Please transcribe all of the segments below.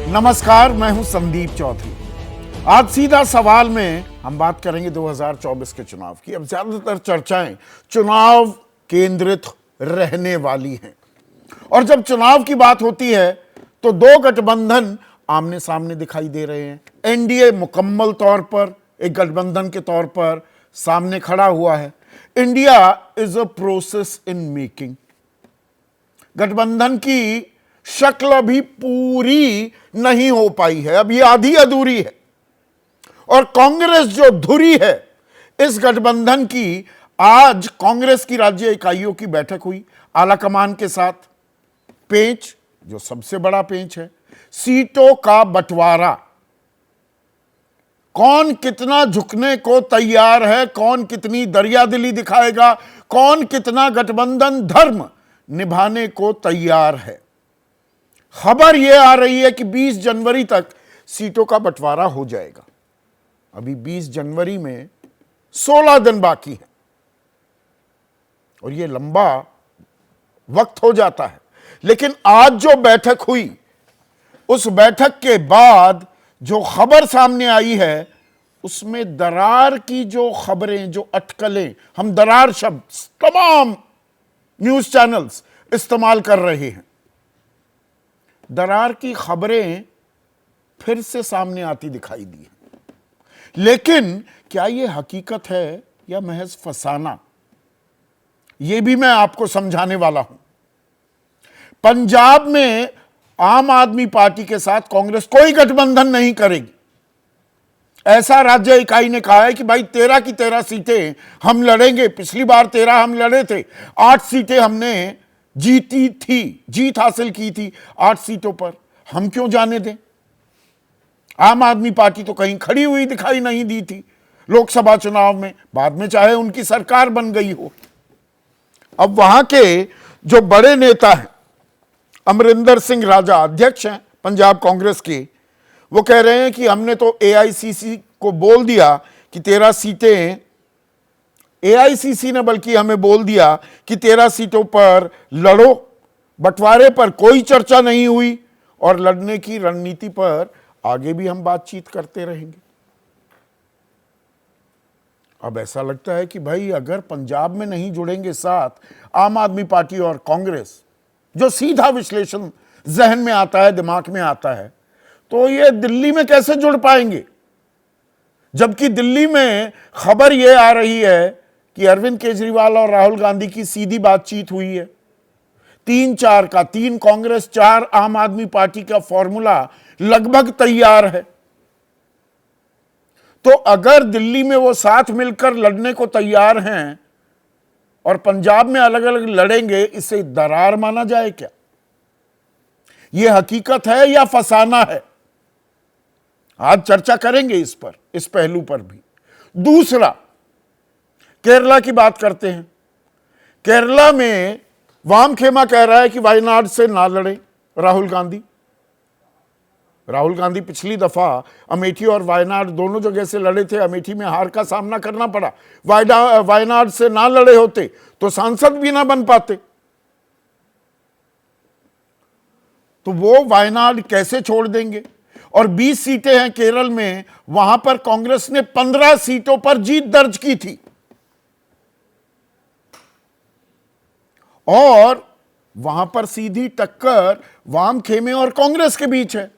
नमस्कार, मैं हूं संदीप चौधरी। आज सीधा सवाल में हम बात करेंगे 2024 के चुनाव की। अब ज्यादातर चर्चाएं चुनाव केंद्रित रहने वाली हैं और जब चुनाव की बात होती है तो दो गठबंधन आमने सामने दिखाई दे रहे हैं। एनडीए मुकम्मल तौर पर एक गठबंधन के तौर पर सामने खड़ा हुआ है। India is a process in making. गठबंधन की शक्ल अभी पूरी नहीं हो पाई है, अभी आधी अधूरी है। और कांग्रेस जो धुरी है इस गठबंधन की, आज कांग्रेस की राज्य इकाइयों की बैठक हुई आलाकमान के साथ। पेंच, जो सबसे बड़ा पेंच है, सीटों का बंटवारा, कौन कितना झुकने को तैयार है, कौन कितनी दरियादिली दिखाएगा, कौन कितना गठबंधन धर्म निभाने को तैयार है। खबर यह आ रही है कि 20 जनवरी तक सीटों का बंटवारा हो जाएगा। अभी 20 जनवरी में 16 दिन बाकी है और यह लंबा वक्त हो जाता है। लेकिन आज जो बैठक हुई, उस बैठक के बाद जो खबर सामने आई है, उसमें दरार की जो खबरें, जो अटकलें, हम दरार शब्द तमाम न्यूज चैनल्स इस्तेमाल कर रहे हैं, दरार की खबरें फिर से सामने आती दिखाई दी है। लेकिन क्या यह हकीकत है या महज फसाना, यह भी मैं आपको समझाने वाला हूं। पंजाब में आम आदमी पार्टी के साथ कांग्रेस कोई गठबंधन नहीं करेगी। ऐसा राज्य इकाई ने कहा है कि भाई 13 की 13 सीटें हम लड़ेंगे। पिछली बार 13 हम लड़े थे, 8 सीटें हमने जीती थी, जीत हासिल की थी 8 सीटों पर, हम क्यों जाने दें। आम आदमी पार्टी तो कहीं खड़ी हुई दिखाई नहीं दी थी लोकसभा चुनाव में, बाद में चाहे उनकी सरकार बन गई हो। अब वहां के जो बड़े नेता हैं, अमरिंदर सिंह राजा अध्यक्ष हैं पंजाब कांग्रेस के, वो कह रहे हैं कि हमने तो एआईसीसी को बोल दिया कि 13 सीटें, एआईसीसी ने बल्कि हमें बोल दिया कि 13 सीटों पर लड़ो। बंटवारे पर कोई चर्चा नहीं हुई और लड़ने की रणनीति पर आगे भी हम बातचीत करते रहेंगे। अब ऐसा लगता है कि भाई अगर पंजाब में नहीं जुड़ेंगे साथ आम आदमी पार्टी और कांग्रेस, जो सीधा विश्लेषण जहन में आता है, दिमाग में आता है, तो ये दिल्ली में कैसे जुड़ पाएंगे। जबकि दिल्ली में खबर यह आ रही है कि अरविंद केजरीवाल और राहुल गांधी की सीधी बातचीत हुई है। 3-4 का, 3 कांग्रेस 4 आम आदमी पार्टी का फॉर्मूला लगभग तैयार है। तो अगर दिल्ली में वो साथ मिलकर लड़ने को तैयार हैं और पंजाब में अलग अलग लड़ेंगे, इसे दरार माना जाए क्या? यह हकीकत है या फसाना है? आज चर्चा करेंगे इस पर, इस पहलू पर भी। दूसरा, केरला की बात करते हैं। केरला में वामखेमा कह रहा है कि वायनाड से ना लड़े राहुल गांधी। राहुल गांधी पिछली दफा अमेठी और वायनाड दोनों जगह से लड़े थे, अमेठी में हार का सामना करना पड़ा। वायनाड से ना लड़े होते तो सांसद भी ना बन पाते। तो वो वायनाड कैसे छोड़ देंगे? और 20 सीटें हैं केरल में, वहां पर कांग्रेस ने 15 सीटों पर जीत दर्ज की थी और वहां पर सीधी टक्कर वामखेमे और कांग्रेस के बीच है।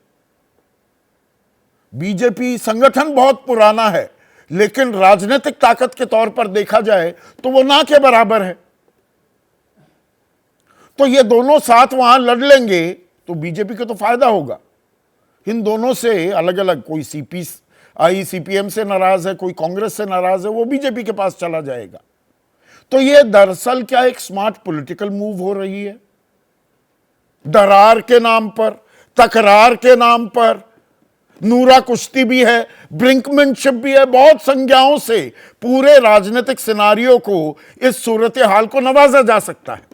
बीजेपी संगठन बहुत पुराना है, लेकिन राजनीतिक ताकत के तौर पर देखा जाए तो वो ना के बराबर है। तो ये दोनों साथ वहां लड़ लेंगे तो बीजेपी को तो फायदा होगा। इन दोनों से अलग अलग, कोई सीपीएम से नाराज है, कोई कांग्रेस से नाराज है, वो बीजेपी के पास चला जाएगा। तो ये दरअसल क्या एक स्मार्ट पॉलिटिकल मूव हो रही है? दरार के नाम पर, तकरार के नाम पर, नूरा कुश्ती भी है, ब्रिंकमैनशिप भी है, बहुत संज्ञाओं से पूरे राजनीतिक सिनारियों को, इस सूरत हाल को नवाजा जा सकता है।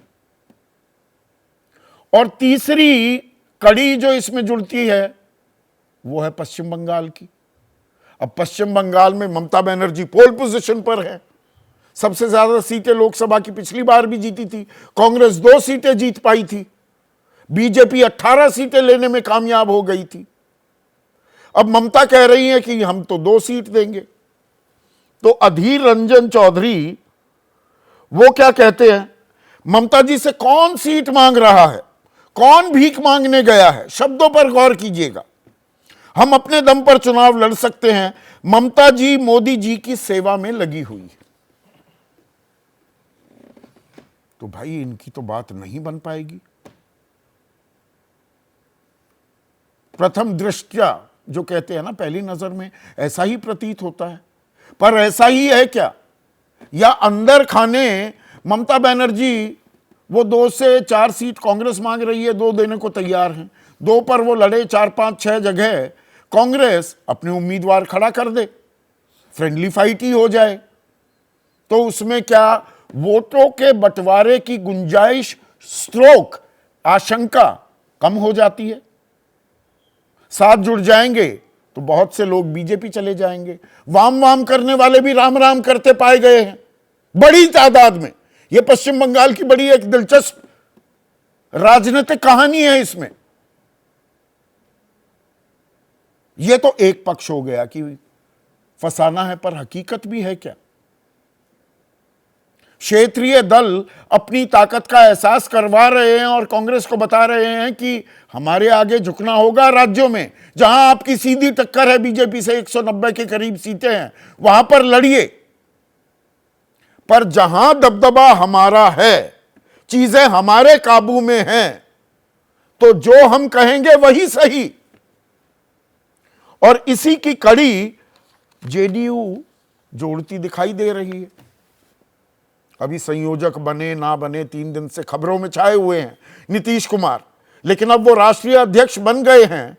और तीसरी कड़ी जो इसमें जुड़ती है वो है पश्चिम बंगाल की। अब पश्चिम बंगाल में ममता बनर्जी पोल पोजीशन पर है, सबसे ज्यादा सीटें लोकसभा की पिछली बार भी जीती थी, कांग्रेस 2 सीटें जीत पाई थी, बीजेपी 18 सीटें लेने में कामयाब हो गई थी। अब ममता कह रही है कि हम तो 2 सीट देंगे। तो अधीर रंजन चौधरी वो क्या कहते हैं, ममता जी से कौन सीट मांग रहा है, कौन भीख मांगने गया है, शब्दों पर गौर कीजिएगा। हम अपने दम पर चुनाव लड़ सकते हैं, ममता जी मोदी जी की सेवा में लगी हुई है। तो भाई इनकी तो बात नहीं बन पाएगी। प्रथम दृष्टया जो कहते हैं ना, पहली नजर में ऐसा ही प्रतीत होता है, पर ऐसा ही है क्या, या अंदर खाने ममता बनर्जी वो 2 से 4 सीट कांग्रेस मांग रही है, 2 देने को तैयार हैं, 2 पर वो लड़े, 4, 5, 6 जगह कांग्रेस अपने उम्मीदवार खड़ा कर दे, फ्रेंडली फाइट ही हो जाए, तो उसमें क्या वोटों के बंटवारे की गुंजाइश, स्ट्रोक, आशंका कम हो जाती है। साथ जुड़ जाएंगे तो बहुत से लोग बीजेपी चले जाएंगे। वाम वाम करने वाले भी राम राम करते पाए गए हैं बड़ी तादाद में। यह पश्चिम बंगाल की बड़ी एक दिलचस्प राजनीतिक कहानी है। इसमें यह तो एक पक्ष हो गया कि फसाना है, पर हकीकत भी है क्या। क्षेत्रीय दल अपनी ताकत का एहसास करवा रहे हैं और कांग्रेस को बता रहे हैं कि हमारे आगे झुकना होगा। राज्यों में जहां आपकी सीधी टक्कर है बीजेपी से, 190 के करीब सीटें हैं, वहां पर लड़िए, पर जहां दबदबा हमारा है, चीजें हमारे काबू में हैं, तो जो हम कहेंगे वही सही। और इसी की कड़ी जेडीयू जोड़ती दिखाई दे रही है। अभी संयोजक बने ना बने 3 दिन से खबरों में छाए हुए हैं नीतीश कुमार, लेकिन अब वो राष्ट्रीय अध्यक्ष बन गए हैं।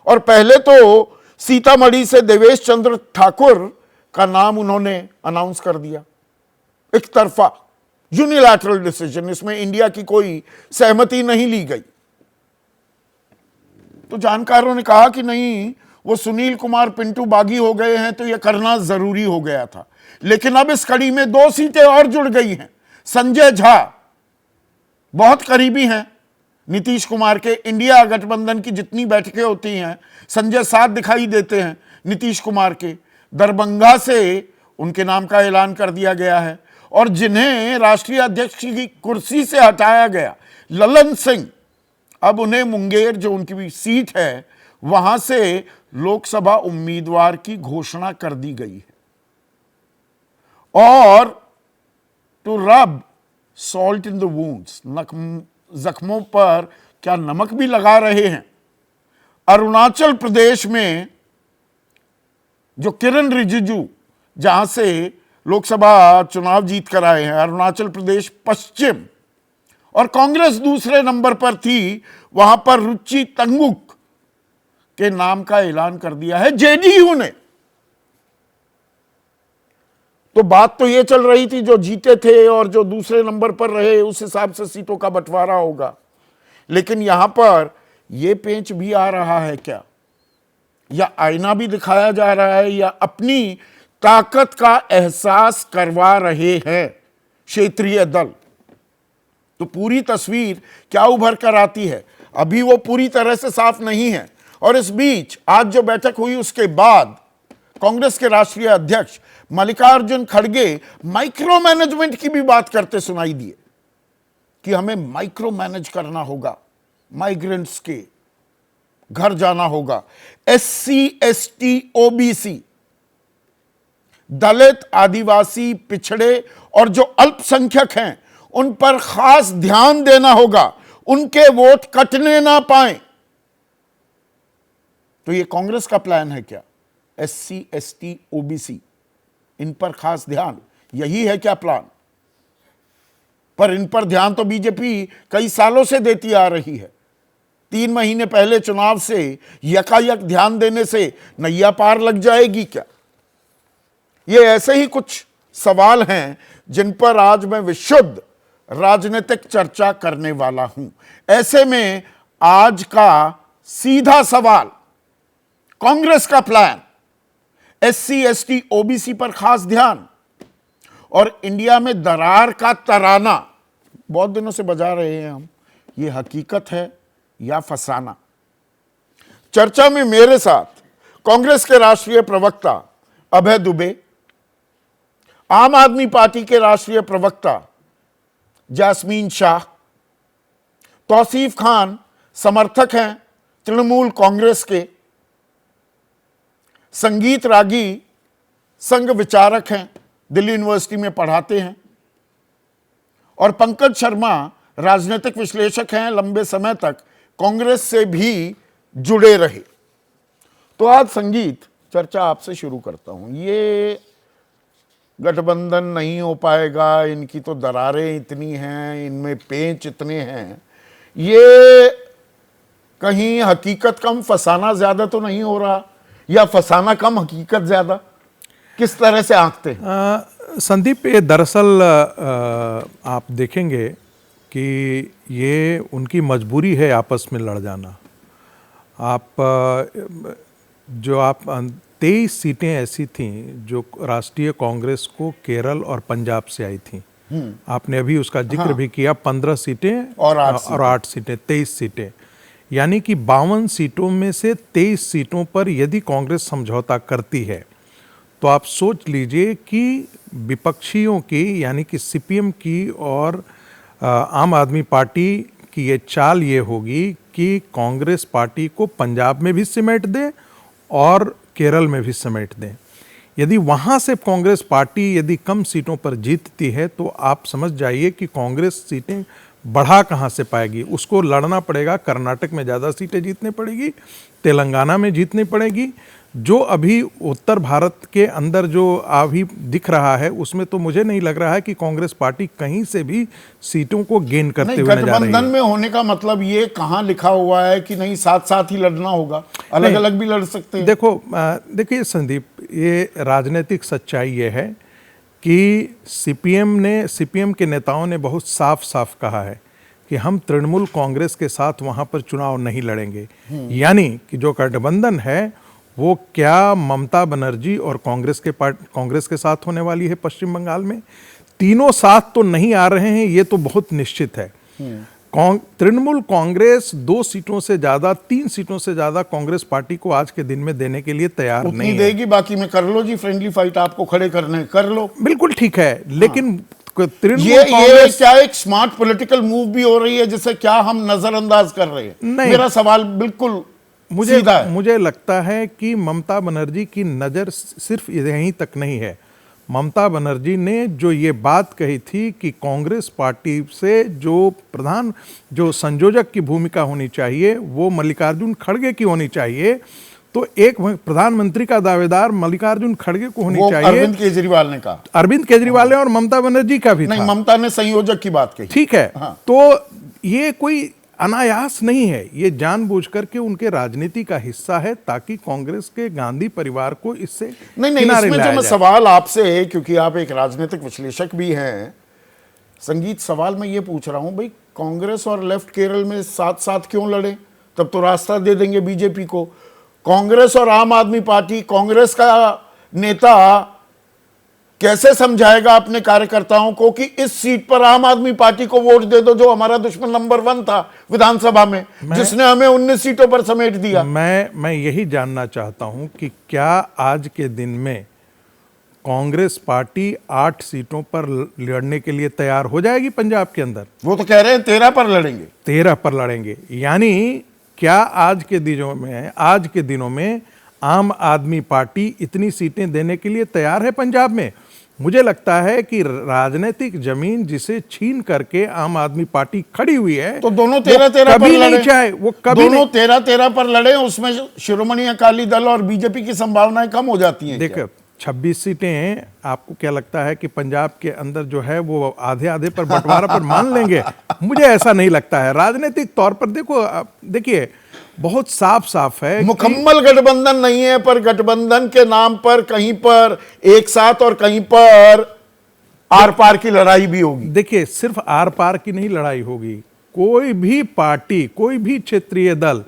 और पहले तो सीतामढ़ी से देवेश चंद्र ठाकुर का नाम उन्होंने अनाउंस कर दिया, एक तरफा यूनिलैटरल डिसीजन, इसमें इंडिया की कोई सहमति नहीं ली गई। तो जानकारों ने कहा कि नहीं, वो सुनील कुमार पिंटू बागी हो गए हैं तो यह करना जरूरी हो गया था। लेकिन अब इस कड़ी में 2 सीटें और जुड़ गई हैं। संजय झा बहुत करीबी हैं नीतीश कुमार के। इंडिया गठबंधन की जितनी बैठकें होती हैं, संजय साथ दिखाई देते हैं नीतीश कुमार के। दरभंगा से उनके नाम का ऐलान कर दिया गया है। और जिन्हें राष्ट्रीय अध्यक्ष की कुर्सी से हटाया गया, ललन सिंह, अब उन्हें मुंगेर जो उनकी भी सीट है वहां से लोकसभा उम्मीदवार की घोषणा कर दी गई है। और to rub salt in the wounds, जख्मों पर क्या नमक भी लगा रहे हैं। अरुणाचल प्रदेश में जो किरण रिजिजू जहां से लोकसभा चुनाव जीत कर आए हैं, अरुणाचल प्रदेश पश्चिम, और कांग्रेस दूसरे नंबर पर थी, वहां पर रुचि तंगुक के नाम का ऐलान कर दिया है जेडीयू ने। तो बात तो यह चल रही थी जो जीते थे और जो दूसरे नंबर पर रहे उस हिसाब से सीटों का बंटवारा होगा। लेकिन यहां पर यह पेंच भी आ रहा है क्या, या आईना भी दिखाया जा रहा है, या अपनी ताकत का एहसास करवा रहे हैं क्षेत्रीय दल। तो पूरी तस्वीर क्या उभर कर आती है, अभी वो पूरी तरह से साफ नहीं है। और इस बीच आज जो बैठक हुई उसके बाद कांग्रेस के राष्ट्रीय अध्यक्ष मल्लिकार्जुन खड़गे माइक्रो मैनेजमेंट की भी बात करते सुनाई दिए कि हमें माइक्रो मैनेज करना होगा, माइग्रेंट्स के घर जाना होगा। SC ST OBC, दलित, आदिवासी, पिछड़े और जो अल्पसंख्यक हैं उन पर खास ध्यान देना होगा, उनके वोट कटने ना पाए। तो ये कांग्रेस का प्लान है क्या, SC ST OBC, इन पर खास ध्यान, यही है क्या प्लान। पर इन पर ध्यान तो बीजेपी कई सालों से देती आ रही है। 3 महीने पहले चुनाव से यकायक ध्यान देने से नैया पार लग जाएगी क्या। ये ऐसे ही कुछ सवाल हैं जिन पर आज मैं विशुद्ध राजनीतिक चर्चा करने वाला हूं। ऐसे में आज का सीधा सवाल, कांग्रेस का प्लान, SC ST OBC पर खास ध्यान, और इंडिया में दरार का तराना बहुत दिनों से बजा रहे हैं हम, ये हकीकत है या फसाना। चर्चा में मेरे साथ कांग्रेस के राष्ट्रीय प्रवक्ता अभय दुबे, आम आदमी पार्टी के राष्ट्रीय प्रवक्ता जास्मीन शाह, तौसीफ खान समर्थक हैं तृणमूल कांग्रेस के, संगीत रागी संघ विचारक हैं, दिल्ली यूनिवर्सिटी में पढ़ाते हैं, और पंकज शर्मा राजनीतिक विश्लेषक हैं, लंबे समय तक कांग्रेस से भी जुड़े रहे। तो आज संगीत चर्चा आपसे शुरू करता हूं। ये गठबंधन नहीं हो पाएगा, इनकी तो दरारें इतनी हैं, इनमें पेंच इतने हैं, ये कहीं हकीकत कम फसाना ज्यादा तो नहीं हो रहा, या फसाना कम हकीकत ज्यादा? किस तरह से आंकते हैं? संदीप, ये दरअसल आप देखेंगे कि ये उनकी मजबूरी है आपस में लड़ जाना। आप 23 सीटें ऐसी थीं जो राष्ट्रीय कांग्रेस को केरल और पंजाब से आई थीं। आपने अभी उसका जिक्र भी किया, 15 सीटें और 8 सीटें, 23 सीटें, यानी कि 52 सीटों में से 23 सीटों पर यदि कांग्रेस समझौता करती है तो आप सोच लीजिए कि विपक्षियों की, यानी कि सीपीएम की और आम आदमी पार्टी की ये चाल ये होगी कि कांग्रेस पार्टी को पंजाब में भी समेट दें और केरल में भी समेट दें। यदि वहाँ से कांग्रेस पार्टी यदि कम सीटों पर जीतती है तो आप समझ जाइए कि कांग्रेस सीटें बढ़ा कहाँ से पाएगी। उसको लड़ना पड़ेगा, कर्नाटक में ज़्यादा सीटें जीतनी पड़ेगी, तेलंगाना में जीतनी पड़ेगी। जो अभी उत्तर भारत के अंदर जो अभी दिख रहा है उसमें तो मुझे नहीं लग रहा है कि कांग्रेस पार्टी कहीं से भी सीटों को गेन करते हुए नजर आ रही है। गठबंधन में होने का मतलब ये कहाँ लिखा हुआ है कि नहीं साथ साथ ही लड़ना होगा, अलग अलग भी लड़ सकते हैं? देखिए संदीप, ये राजनीतिक सच्चाई ये है कि सीपीएम के नेताओं ने बहुत साफ साफ कहा है कि हम तृणमूल कांग्रेस के साथ वहां पर चुनाव नहीं लड़ेंगे। यानी कि जो गठबंधन है वो क्या ममता बनर्जी और कांग्रेस के साथ होने वाली है पश्चिम बंगाल में, तीनों साथ तो नहीं आ रहे हैं, ये तो बहुत निश्चित है। तृणमूल कांग्रेस 2 सीटों से ज्यादा, 3 सीटों से ज्यादा कांग्रेस पार्टी को आज के दिन में देने के लिए तैयार नहीं है। देगी, बाकी में कर लो जी, फ्रेंडली फाइट आपको खड़े करने कर लो, बिल्कुल ठीक है। लेकिन ये क्या एक स्मार्ट पॉलिटिकल मूव भी हो रही है जिसे क्या हम नजरअंदाज कर रहे हैं? मेरा सवाल बिल्कुल मुझे लगता है कि ममता बनर्जी की नज़र सिर्फ यहीं तक नहीं है। ममता बनर्जी ने जो ये बात कही थी कि कांग्रेस पार्टी से जो संयोजक की भूमिका होनी चाहिए वो मल्लिकार्जुन खड़गे की होनी चाहिए, तो एक प्रधानमंत्री का दावेदार मल्लिकार्जुन खड़गे को होनी चाहिए। अरविंद केजरीवाल ने कहा, अरविंद केजरीवाल ने, और ममता बनर्जी का भी नहीं, था। ममता ने संयोजक की बात कही, ठीक है। हाँ। तो ये कोई अनायास नहीं है, ये जानबूझकर के उनके राजनीति का हिस्सा है ताकि कांग्रेस के गांधी परिवार को इससे नहीं इसमें जो मैं सवाल आपसे, क्योंकि आप एक राजनीतिक विश्लेषक भी हैं संगीत, सवाल मैं ये पूछ रहा हूं भाई, कांग्रेस और लेफ्ट केरल में साथ साथ क्यों लड़े? तब तो रास्ता दे देंगे बीजेपी को। कांग्रेस और आम आदमी पार्टी, कांग्रेस का नेता कैसे समझाएगा अपने कार्यकर्ताओं को कि इस सीट पर आम आदमी पार्टी को वोट दे दो जो हमारा दुश्मन नंबर 1 था विधानसभा में, जिसने हमें 19 सीटों पर समेट दिया? मैं यही जानना चाहता हूं कि क्या आज के दिन में कांग्रेस पार्टी 8 सीटों पर लड़ने के लिए तैयार हो जाएगी पंजाब के अंदर? वो तो कह रहे हैं 13 पर लड़ेंगे। 13 पर लड़ेंगे, यानी क्या आज के दिनों में आम आदमी पार्टी इतनी सीटें देने के लिए तैयार है पंजाब में? मुझे लगता है कि राजनीतिक जमीन जिसे छीन करके आम आदमी पार्टी खड़ी हुई है, तो दोनों 13-13 पर लड़े, चाहे वो कभी दोनों 13-13 पर लड़े, उसमें शिरोमणि अकाली दल और बीजेपी की संभावनाएं कम हो जाती हैं। देखो 26 सीटें हैं, आपको क्या लगता है कि पंजाब के अंदर जो है वो आधे आधे पर बंटवारा पर मान लेंगे? मुझे ऐसा नहीं लगता है। राजनीतिक तौर पर देखिए बहुत साफ साफ है, मुकम्मल गठबंधन नहीं है, पर गठबंधन के नाम पर कहीं पर एक साथ और कहीं पर आर पार की लड़ाई भी होगी। देखिए सिर्फ आर पार की नहीं लड़ाई होगी, कोई भी पार्टी, कोई भी क्षेत्रीय दल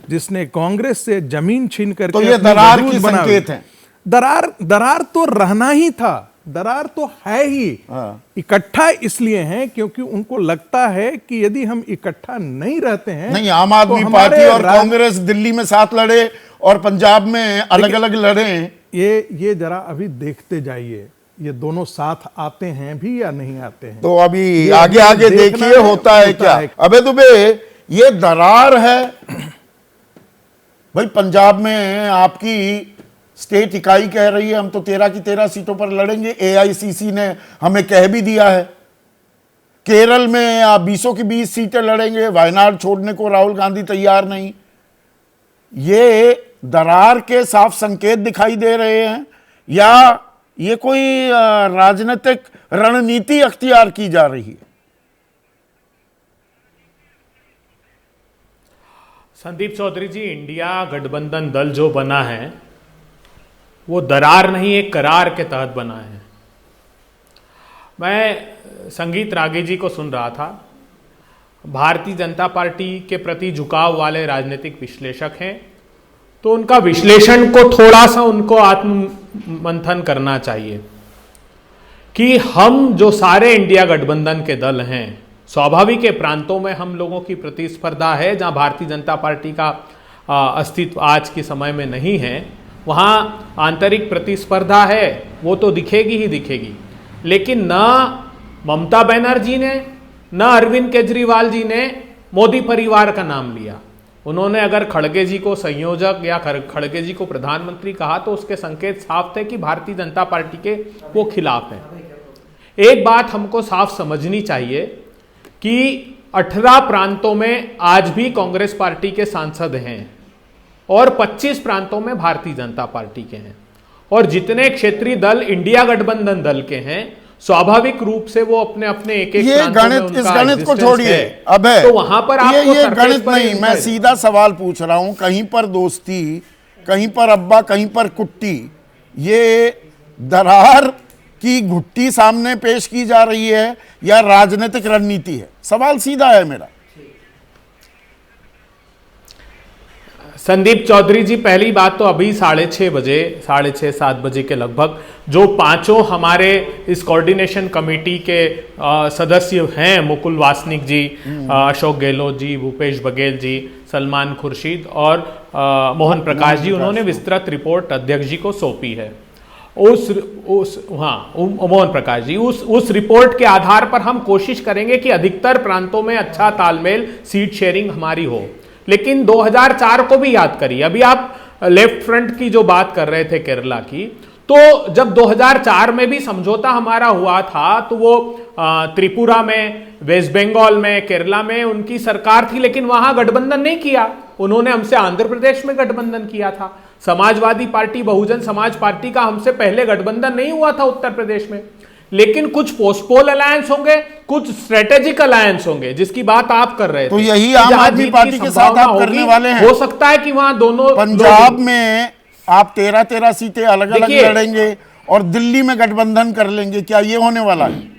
जिसने कांग्रेस से जमीन छीन करके, तो ये दरार की संकेत है। दरार तो रहना ही था, दरार तो है ही। इकट्ठा इसलिए हैं क्योंकि उनको लगता है कि यदि हम इकट्ठा नहीं रहते हैं, नहीं, आम आदमी पार्टी और कांग्रेस दिल्ली में साथ लड़े और पंजाब में अलग अलग लड़ें। ये जरा अभी देखते जाइए, ये दोनों साथ आते हैं भी या नहीं आते हैं। तो अभी आगे आगे देखिए होता है क्या। अबे दुबे, ये दरार है भाई। पंजाब में आपकी स्टेट इकाई कह रही है हम तो 13 की 13 सीटों पर लड़ेंगे। एआईसीसी ने हमें कह भी दिया है। केरल में आप 20 की 20 सीटें लड़ेंगे। वायनाड छोड़ने को राहुल गांधी तैयार नहीं। ये दरार के साफ संकेत दिखाई दे रहे हैं या ये कोई राजनीतिक रणनीति अख्तियार की जा रही है? संदीप चौधरी जी, इंडिया गठबंधन दल जो बना है वो दरार नहीं, एक करार के तहत बना है। मैं संगीत रागे जी को सुन रहा था। भारतीय जनता पार्टी के प्रति झुकाव वाले राजनीतिक विश्लेषक हैं, तो उनका विश्लेषण को थोड़ा सा उनको आत्म मंथन करना चाहिए कि हम जो सारे इंडिया गठबंधन के दल हैं, स्वाभाविक प्रांतों में हम लोगों की प्रतिस्पर्धा है जहां भारतीय जनता पार्टी का अस्तित्व आज के समय में नहीं है, वहां आंतरिक प्रतिस्पर्धा है, वो तो दिखेगी ही दिखेगी। लेकिन न ममता बनर्जी ने न अरविंद केजरीवाल जी ने मोदी परिवार का नाम लिया। उन्होंने अगर खड़गे जी को संयोजक या खड़गे जी को प्रधानमंत्री कहा तो उसके संकेत साफ थे कि भारतीय जनता पार्टी के वो खिलाफ है। एक बात हमको साफ समझनी चाहिए कि 18 प्रांतों में आज भी कांग्रेस पार्टी के सांसद हैं और 25 प्रांतों में भारतीय जनता पार्टी के हैं, और जितने क्षेत्रीय दल इंडिया गठबंधन दल के हैं स्वाभाविक रूप से वो अपने अपने एक एक ये गणित, इस गणित को छोड़िए। अब है तो वहां पर आपको ये गणित नहीं, मैं सीधा सवाल पूछ रहा हूं। कहीं पर दोस्ती, कहीं पर अब्बा, कहीं पर कुट्टी, ये दरार की घुट्टी सामने पेश की जा रही है या राजनीतिक रणनीति है? सवाल सीधा है मेरा। संदीप चौधरी जी, पहली बात तो अभी 6:30 बजे, 6:30-7 बजे के लगभग जो पांचों हमारे इस कोऑर्डिनेशन कमेटी के सदस्य हैं, मुकुल वासनिक जी, अशोक गहलोत जी, भूपेश बघेल जी, सलमान खुर्शीद और मोहन प्रकाश जी, उन्होंने विस्तृत रिपोर्ट अध्यक्ष जी को सौंपी है। मोहन प्रकाश जी, उस रिपोर्ट के आधार पर हम कोशिश करेंगे कि अधिकतर प्रांतों में अच्छा तालमेल, सीट शेयरिंग हमारी हो। लेकिन 2004 को भी याद करिए। अभी आप लेफ्ट फ्रंट की जो बात कर रहे थे केरला की, तो जब 2004 में भी समझौता हमारा हुआ था तो वो त्रिपुरा में, वेस्ट बंगाल में, केरला में उनकी सरकार थी, लेकिन वहां गठबंधन नहीं किया। उन्होंने हमसे आंध्र प्रदेश में गठबंधन किया था। समाजवादी पार्टी, बहुजन समाज पार्टी का हमसे पहले गठबंधन नहीं हुआ था उत्तर प्रदेश में। लेकिन कुछ पोस्टपोल अलायंस होंगे, कुछ स्ट्रेटेजिक अलायंस होंगे, जिसकी बात आप कर रहे थे। तो यही आम आदमी पार्टी के साथ आप करने वाले हैं। हो सकता है कि वहां दोनों, पंजाब में आप 13-13 सीटें अलग अलग लड़ेंगे और दिल्ली में गठबंधन कर लेंगे, क्या ये होने वाला है?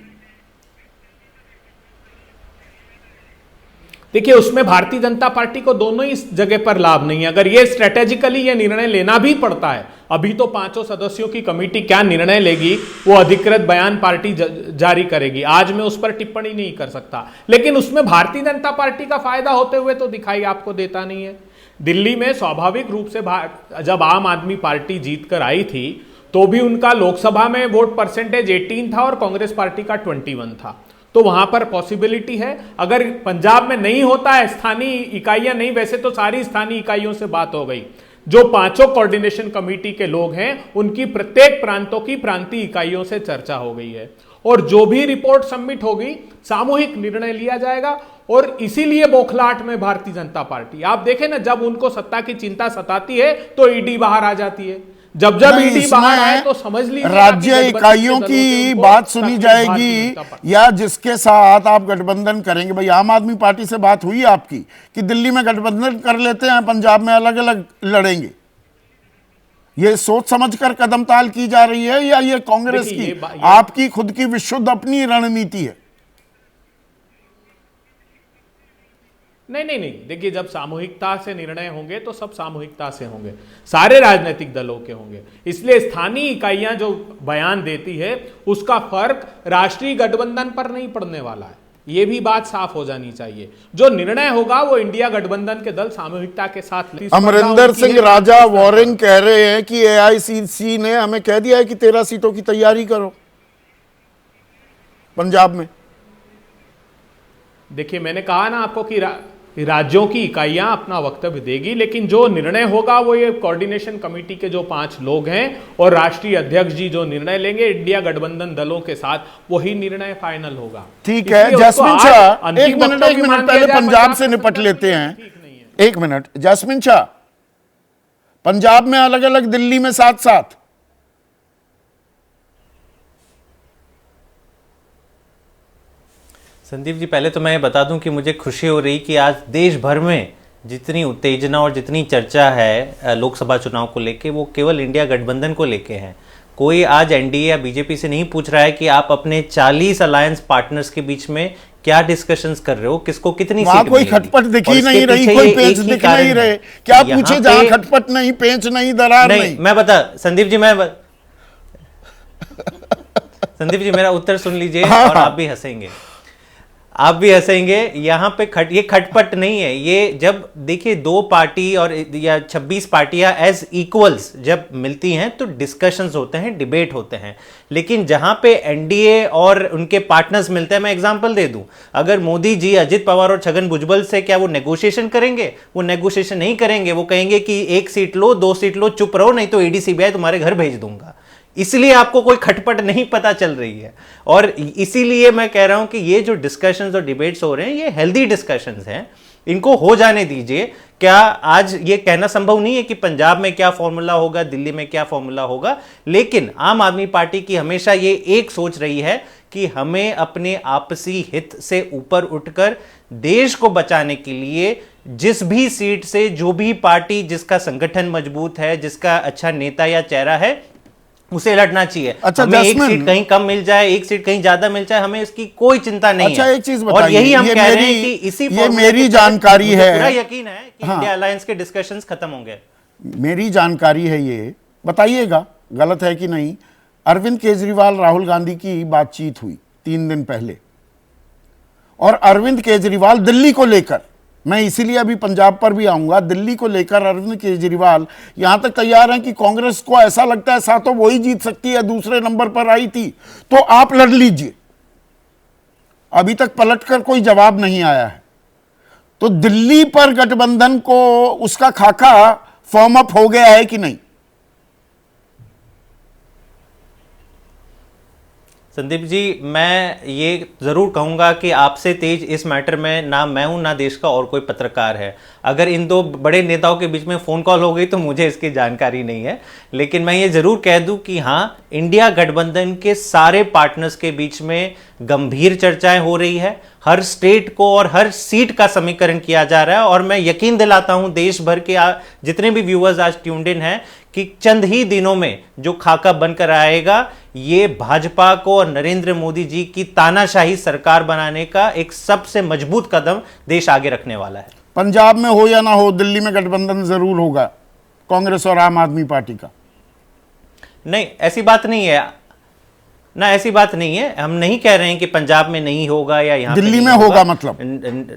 देखिए, उसमें भारतीय जनता पार्टी को दोनों ही जगह पर लाभ नहीं है। अगर ये स्ट्रेटेजिकली ये निर्णय लेना भी पड़ता है, अभी तो 5 सदस्यों की कमेटी क्या निर्णय लेगी वो अधिकृत बयान पार्टी जारी करेगी। आज मैं उस पर टिप्पणी नहीं कर सकता, लेकिन उसमें भारतीय जनता पार्टी का फायदा होते हुए तो दिखाई आपको देता नहीं है। दिल्ली में स्वाभाविक रूप से जब आम आदमी पार्टी जीत कर आई थी तो भी उनका लोकसभा में वोट परसेंटेज 18 था और कांग्रेस पार्टी का 21 था। तो वहां पर पॉसिबिलिटी है। अगर पंजाब में नहीं होता है, स्थानीय इकाइयां नहीं, वैसे तो सारी स्थानीय इकाइयों से बात हो गई। जो 5 कोऑर्डिनेशन कमेटी के लोग हैं उनकी प्रत्येक प्रांतों की प्रांतीय इकाइयों से चर्चा हो गई है, और जो भी रिपोर्ट सबमिट होगी सामूहिक निर्णय लिया जाएगा। और इसीलिए बौखलाहट में भारतीय जनता पार्टी, आप देखें ना, जब उनको सत्ता की चिंता सताती है तो ईडी बाहर आ जाती है। जब ईडी बाहर आए तो समझ लीजिए राज्य इकाइयों की बात सुनी जाएगी या जिसके साथ आप गठबंधन करेंगे। भाई, आम आदमी पार्टी से बात हुई आपकी कि दिल्ली में गठबंधन कर लेते हैं, पंजाब में अलग अलग लड़ेंगे? ये सोच समझकर कदमताल की जा रही है या ये कांग्रेस की आपकी खुद की विशुद्ध अपनी रणनीति है? नहीं, देखिए, जब सामूहिकता से निर्णय होंगे तो सब सामूहिकता से होंगे, सारे राजनीतिक दलों के होंगे। इसलिए स्थानीय इकाइयां जो बयान देती है उसका फर्क राष्ट्रीय गठबंधन पर नहीं पड़ने वाला है। ये भी बात साफ हो जानी चाहिए। जो निर्णय होगा वो इंडिया गठबंधन के दल सामूहिकता के साथ लेंगे। अमरिंदर सिंह राजा वॉरेन कह रहे हैं कि एआईसीसी ने हमें कह दिया है कि 13 सीटों की तैयारी करो पंजाब में। देखिए, मैंने कहा ना आपको कि राज्यों की इकाइयां अपना वक्तव्य देगी, लेकिन जो निर्णय होगा वो ये कोऑर्डिनेशन कमेटी के जो 5 लोग हैं और राष्ट्रीय अध्यक्ष जी जो निर्णय लेंगे इंडिया गठबंधन दलों के साथ, वही निर्णय फाइनल होगा। ठीक है जैस्मिन शाह, एक मिनट पहले पंजाब से निपट लेते हैं। एक मिनट जैस्मिन शाह, पंजाब में अलग अलग, दिल्ली में साथ साथ, संदीप जी पहले तो मैं बता दूं कि मुझे खुशी हो रही कि आज देश भर में जितनी उत्तेजना और जितनी चर्चा है लोकसभा चुनाव को लेके, वो केवल इंडिया गठबंधन को लेके है। कोई आज एनडीए या बीजेपी से नहीं पूछ रहा है कि आप अपने 40 अलायंस पार्टनर्स के बीच में क्या डिस्कशंस कर रहे हो, किसको कितनी सीट कोई खटपट दिख ही नहीं रही, कोई पेंच दिख नहीं रहे। क्या पूछे जहां खटपट नहीं, पेंच नहीं, दरार नहीं। मैं बता संदीप जी, संदीप जी मेरा उत्तर सुन लीजिए और आप भी हंसेंगे, आप भी हंसेंगे। यहाँ पे ये खटपट नहीं है। ये जब देखिए 2 पार्टी और या 26 पार्टियां एज इक्वल्स जब मिलती हैं तो डिस्कशंस होते हैं, डिबेट होते हैं। लेकिन जहां पे एनडीए और उनके पार्टनर्स मिलते हैं, मैं एग्जांपल दे दूं, अगर मोदी जी अजित पवार और छगन भुजबल से क्या वो नेगोशिएशन करेंगे? वो नेगोशिएशन नहीं करेंगे। वो कहेंगे कि 1 सीट लो, 2 सीट लो, चुप रहो, नहीं तो ईडी सीबीआई तुम्हारे घर भेज दूंगा। इसलिए आपको कोई खटपट नहीं पता चल रही है। और इसीलिए मैं कह रहा हूं कि ये जो डिस्कशंस और डिबेट्स हो रहे हैं ये हेल्दी डिस्कशंस हैं, इनको हो जाने दीजिए। क्या आज ये कहना संभव नहीं है कि पंजाब में क्या फॉर्मूला होगा, दिल्ली में क्या फॉर्मूला होगा, लेकिन आम आदमी पार्टी की हमेशा ये एक सोच रही है कि हमें अपने आपसी हित से ऊपर उठकर देश को बचाने के लिए जिस भी सीट से, जो भी पार्टी जिसका संगठन मजबूत है, जिसका अच्छा नेता या चेहरा है, उसे लड़ना चाहिए। अच्छा, हमें 1 सीट कहीं कम मिल जाए, 1 सीट कहीं ज्यादा मिल जाए, हमें इसकी कोई चिंता नहीं अच्छा, है। एक चीज बताइए, और यही हम कह रहे हैं कि इसी ये मेरी जानकारी है, पूरा यकीन है कि इंडिया अलायंस के डिस्कशंस खत्म होंगे। मेरी जानकारी है, ये बताइएगा गलत है कि नहीं। अरविंद केजरीवाल राहुल गांधी की बातचीत हुई 3 दिन पहले, और अरविंद केजरीवाल दिल्ली को लेकर, मैं इसीलिए अभी पंजाब पर भी आऊंगा, दिल्ली को लेकर अरविंद केजरीवाल यहां तक तैयार हैं कि कांग्रेस को ऐसा लगता है सातों वही जीत सकती है, दूसरे नंबर पर आई थी तो आप लड़ लीजिए। अभी तक पलटकर कोई जवाब नहीं आया है। तो दिल्ली पर गठबंधन को उसका खाका फॉर्म अप हो गया है कि नहीं? संदीप जी, मैं ये जरूर कहूंगा कि आपसे तेज इस मैटर में ना मैं हूं ना देश का और कोई पत्रकार है। अगर इन 2 बड़े नेताओं के बीच में फोन कॉल हो गई तो मुझे इसकी जानकारी नहीं है, लेकिन मैं ये जरूर कह दूं कि हाँ, इंडिया गठबंधन के सारे पार्टनर्स के बीच में गंभीर चर्चाएं हो रही है। हर स्टेट को और हर सीट का समीकरण किया जा रहा है, और मैं यकीन दिलाता हूं देश भर के जितने भी व्यूअर्स आज ट्यून्ड इन हैं कि चंद ही दिनों में जो खाका बनकर आएगा, ये भाजपा को और नरेंद्र मोदी जी की तानाशाही सरकार बनाने का एक सबसे मजबूत कदम देश आगे रखने वाला है। पंजाब में हो या ना हो, दिल्ली में गठबंधन जरूर होगा कांग्रेस और आम आदमी पार्टी का। नहीं, ऐसी बात नहीं है ना, ऐसी बात नहीं है। हम नहीं कह रहे हैं कि पंजाब में नहीं होगा या यहाँ दिल्ली में होगा। मतलब